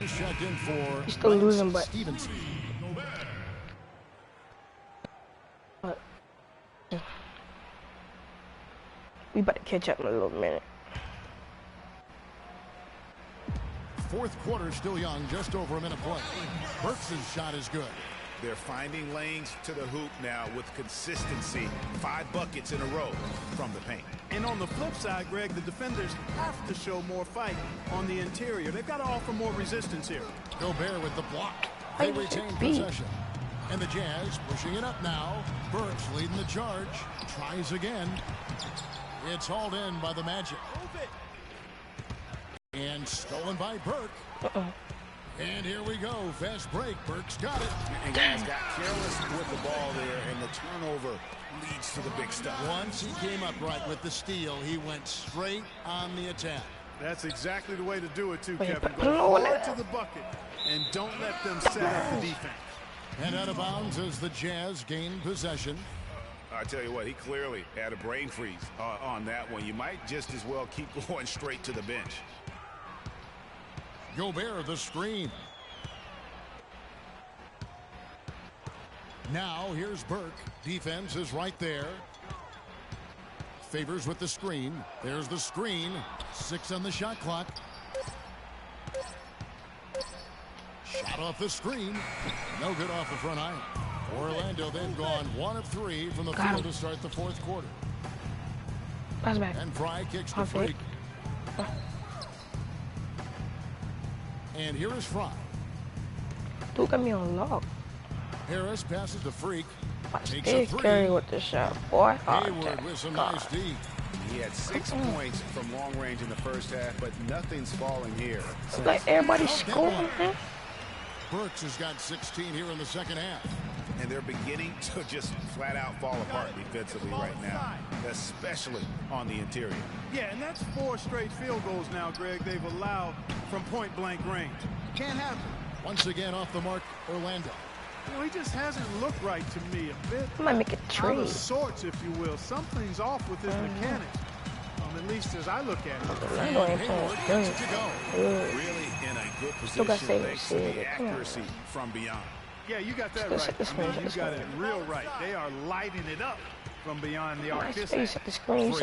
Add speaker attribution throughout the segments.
Speaker 1: He's checked in for
Speaker 2: He's still losing, but
Speaker 1: Stevenson.
Speaker 2: we about to catch up in a little minute.
Speaker 1: Fourth quarter still young, just over a minute play. Burks' shot is good.
Speaker 3: They're finding lanes to the hoop now with consistency. 5 buckets in a row from the paint.
Speaker 4: And on the flip side, Greg, the defenders have to show more fight on the interior. They've got to offer more resistance here.
Speaker 1: Gobert with the block. They retain possession. And the Jazz pushing it up now. Burks leading the charge. Tries again. It's hauled in by the Magic. And stolen by Burke. And here we go. Fast break. Burke's got it.
Speaker 3: And guys got careless with the ball there, and the turnover leads to the big stuff.
Speaker 1: Once he came up right with the steal, he went straight on the attack.
Speaker 4: That's exactly the way to do it, too, Kevin. Go hard to the bucket, and don't let them set up the defense.
Speaker 1: And out of bounds as the Jazz gain possession.
Speaker 3: I tell you what, he clearly had a brain freeze on that one. You might just as well keep going straight to the bench.
Speaker 1: Gobert the screen. Now here's Burke. Defense is right there. Favors with the screen. There's the screen. 6 on the shot clock. Shot off the screen. No good off the front iron. Orlando, they've gone 1 of 3 from the field to start the fourth quarter.
Speaker 2: Pass back.
Speaker 1: And Fry kicks the freak. And here is Fry.
Speaker 2: Dude got me on lock.
Speaker 1: Harris passes the freak.
Speaker 2: Takes a three. Curry with the shot, boy.
Speaker 1: Hayward with some nice D.
Speaker 3: He had 6 points from long range in the first half, but nothing's falling here.
Speaker 2: It's like everybody's scoring, man.
Speaker 1: Burks has got 16 here in the second half.
Speaker 3: And they're beginning to just flat out fall apart defensively right now, especially on the interior.
Speaker 4: Yeah, and that's 4 straight field goals now, Greg, they've allowed from point-blank range. Can't happen.
Speaker 1: Once again off the mark, Orlando.
Speaker 4: You know, he just hasn't looked right to me a bit.
Speaker 2: He might make a trade.
Speaker 4: Out of sorts, if you will. Something's off with his mechanics. At least as I look at it.
Speaker 2: Orlando ain't playing good.
Speaker 3: Really in a good position thanks to the accuracy from beyond.
Speaker 4: Yeah, you got that right. I mean, you got it real right. They are lighting it up from beyond the arc.
Speaker 2: Nice face at the screen.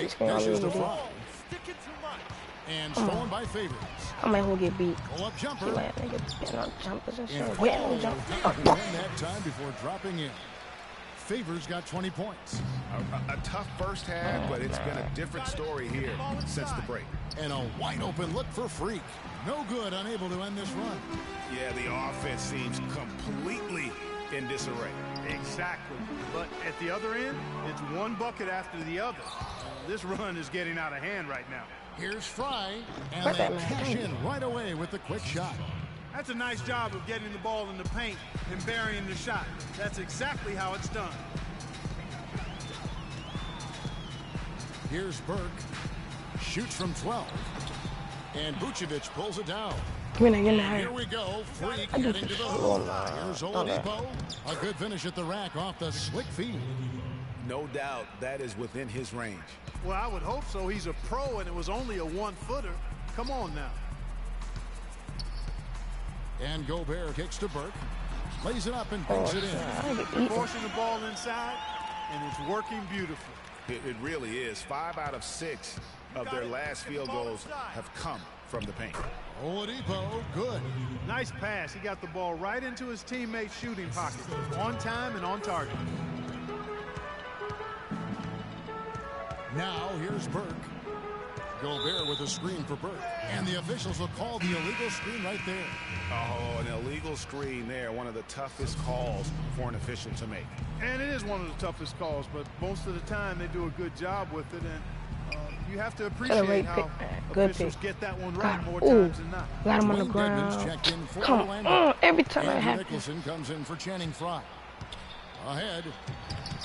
Speaker 1: And stolen by Favors.
Speaker 2: I might will get beat.
Speaker 1: Pull up jumper.
Speaker 2: Jumpers and
Speaker 1: shit.
Speaker 2: Wait, jump.
Speaker 1: That time before dropping in. Favors got 20 points.
Speaker 3: A tough first half, but it's been a different story here since the break.
Speaker 1: And a wide open look for Freak. No good, unable to end this run.
Speaker 3: Yeah, the offense seems completely in disarray.
Speaker 4: Exactly. But at the other end, it's one bucket after the other. This run is getting out of hand right now.
Speaker 1: Here's Fry, and they cash in right away with the quick shot.
Speaker 4: That's a nice job of getting the ball in the paint and burying the shot. That's exactly how it's done.
Speaker 1: Here's Burke. Shoots from 12. And Vucevic pulls it down. Here we go. Freak heading to the hoop. Here's Oladipo. A good finish at the rack off the slick feed.
Speaker 3: No doubt that is within his range.
Speaker 4: Well, I would hope so. He's a pro, and it was only a 1-footer. Come on now.
Speaker 1: And Gobert kicks to Burke. Lays it up and brings it in.
Speaker 4: Forcing the ball inside, and it's working beautifully.
Speaker 3: It really is. 5 out of 6 of their last field goals have come from the paint.
Speaker 1: Oladipo, good.
Speaker 4: Nice pass. He got the ball right into his teammate's shooting pocket. On time and on target.
Speaker 1: Now here's Burke. Gobert with a screen for Burke. And the officials will call the illegal screen right there.
Speaker 3: Oh, an illegal screen there. One of the toughest calls for an official to make.
Speaker 4: And it is one of the toughest calls, but most of the time they do a good job with it. And you have to appreciate how officials get that one right more times than not.
Speaker 2: Got him on the ground. Come on, every time I have
Speaker 1: Nicholson comes in for Channing Frye. Ahead.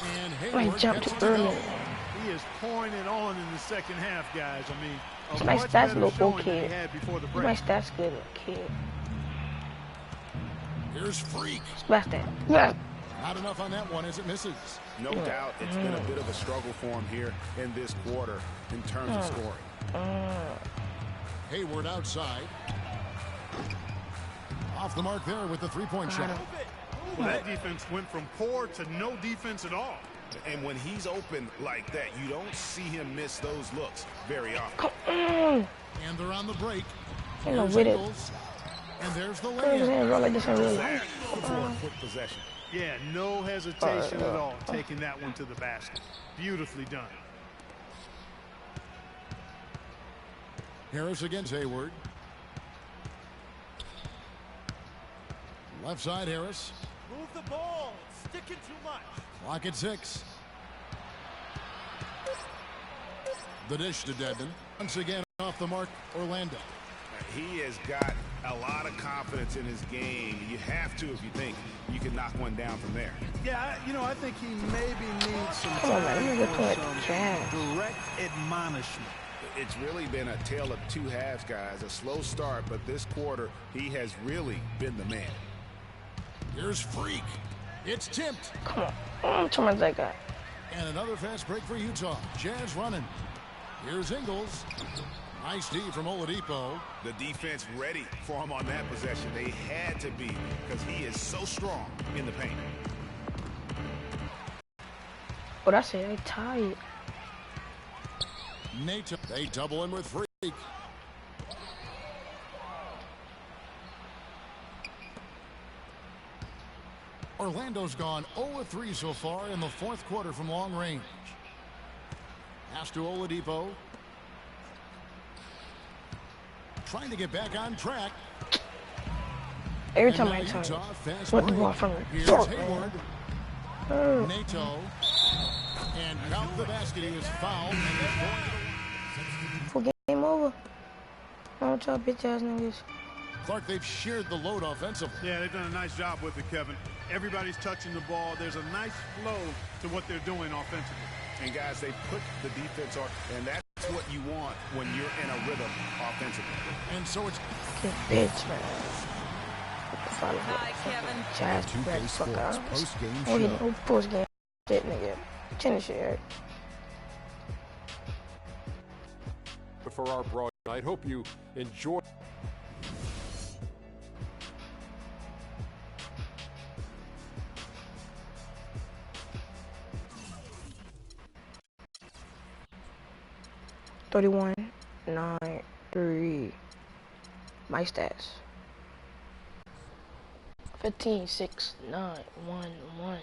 Speaker 1: And
Speaker 2: Hayward jumped too early.
Speaker 4: He is pouring it on in the second half, guys. I mean,
Speaker 2: my stats look okay. My stats good, kid.
Speaker 1: Here's Freak.
Speaker 2: Splash that. Yeah.
Speaker 1: Not enough on that one as it misses.
Speaker 3: No doubt it's been a bit of a struggle for him here in this quarter in terms of scoring.
Speaker 1: Hayward outside. Off the mark there with the three-point shot.
Speaker 4: Well, that defense went from poor to no defense at all.
Speaker 3: And when he's open like that, you don't see him miss those looks very often.
Speaker 2: Come on.
Speaker 1: And they're on the break.
Speaker 2: You know, with it.
Speaker 1: And there's the
Speaker 2: layup. Like this in real life.
Speaker 3: Quick possession.
Speaker 4: Yeah, no hesitation at all taking that one to the basket. Beautifully done.
Speaker 1: Harris against Hayward. Left side, Harris.
Speaker 5: Move the ball. Sticking too much.
Speaker 1: Clock at 6. The dish to Dedmon. Once again off the mark, Orlando.
Speaker 3: He has got a lot of confidence in his game. You have to if you think you can knock one down from there.
Speaker 4: Yeah, you know, I think he maybe needs some direct admonishment.
Speaker 3: It's really been a tale of two halves, guys. A slow start, but this quarter, he has really been the man.
Speaker 1: Here's Freak. It's tipped.
Speaker 2: Come on. Too much that guy.
Speaker 1: And another fast break for Utah. Jazz running. Here's Ingles. Nice D from Oladipo.
Speaker 3: The defense ready for him on that possession. They had to be because he is so strong in the paint.
Speaker 2: Oh, that's it. They tied.
Speaker 1: Nato. They double him with Freak. Orlando's gone 0-3 so far in the fourth quarter from long range. Pass to Oladipo. Trying to get back on track.
Speaker 2: Every time I tell you, what the ball from
Speaker 1: Here's Hayward. Nato. And count the basket. He was fouled.
Speaker 2: Full game over. Don't y'all bitch ass niggas.
Speaker 1: Clark, they've shared the load offensively.
Speaker 4: Yeah, they've done a nice job with it, Kevin. Everybody's touching the ball. There's a nice flow to what they're doing offensively.
Speaker 3: And guys, they put the defense on, and that's what you want when you're in a rhythm offensively.
Speaker 1: And so it's
Speaker 2: good bitch, man.
Speaker 6: Hi, Kevin.
Speaker 2: Jazz back, fuck out. Oh, you know, post-game shit, nigga. Tennis shit, right?
Speaker 7: For our broad, I hope you enjoy.
Speaker 2: $31, 9, 3. My stats. 15, 6, 9, 1, 1.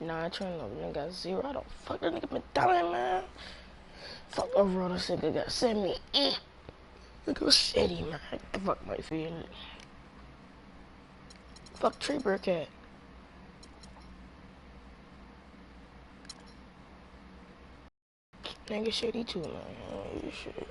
Speaker 2: 9, turn up, nigga, 0. I don't fuck that nigga been telling, man. Fuck overall, this nigga got 70. Nigga was shitty, man. What the fuck my feeling? Fuck Trey Burkett. Nigga shitty too, man. Oh, shit.